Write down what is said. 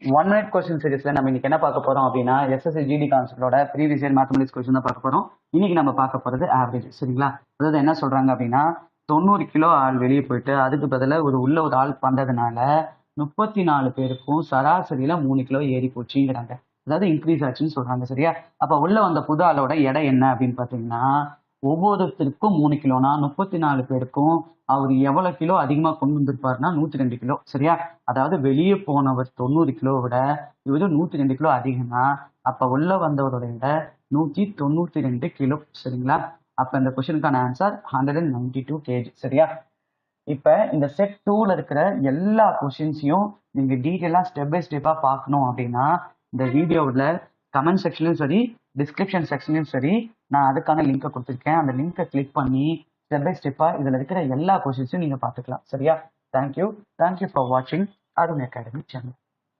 One minute question சீரிஸ்ல நம்ம இன்னைக்கு என்ன பார்க்க போறோம் அப்படின்னா எஸ்எஸ்சி ஜிடி கான்செப்டோட ப்ரீவியஸ் இயர் மேத்தமெட்டிக்ஸ் கொஸ்டின் தான் பார்க்க போறோம். இன்னைக்கு நம்ம பார்க்க போறது ஆவரேஜ். சரிங்களா? அதாவது என்ன சொல்றாங்க அப்படின்னா 90 கிலோ ஆள் வெளியே போயிட்டு அதுக்கு பதிலாக உள்ள ஒரு ஆள் பண்றதுனால 34 பேருக்கும் சராசரியில 3 கிலோ ஏறி போச்சுங்கிறாங்க. அதாவது இன்க்ரீஸ் ஆச்சுன்னு சொல்றாங்க. சரியா? அப்ப உள்ள வந்த புது ஆளோட எடை என்ன அப்படின்னு பாத்தீங்கன்னா ஒவ்வொருத்தருக்கும் 3 கிலோனா 34 பேருக்கும் அவர் எவ்வளவு கிலோ அதிகமா கொண்டு வந்திருப்பாருன்னா 102 கிலோ. சரியா? அதாவது வெளியே போனவர் 90 கிலோ விட இவரு 102 கிலோ அதிகம்னா அப்ப உள்ள வந்தவரோட எடை 192 கிலோ. சரிங்களா? அப்ப இந்த கொஸ்டினுக்கான ஆன்சர் 192 கேஜி. சரியா? இப்ப இந்த செட் 2ல இருக்கிற எல்லா கொஸ்டின்ஸையும் நீங்க டீட்டெயிலா ஸ்டெப் பை ஸ்டெப்பா பார்க்கணும் அப்படின்னா இந்த வீடியோவில் கமெண்ட் செக்ஷன்லையும் சரி டிஸ்கிரிப்ஷன் செக்ஷன்லையும் சரி நான் அதுக்கான லிங்கை கொடுத்துருக்கேன். அந்த லிங்கை கிளிக் பண்ணி ஸ்டெப் பை ஸ்டெப்பா இதுல இருக்கிற எல்லா கொஸ்டின்ஸையும் நீங்க பார்த்துக்கலாம். சரியா? தேங்க்யூ ஃபார் வாட்சிங் அருண் அகாடமி சேனல்.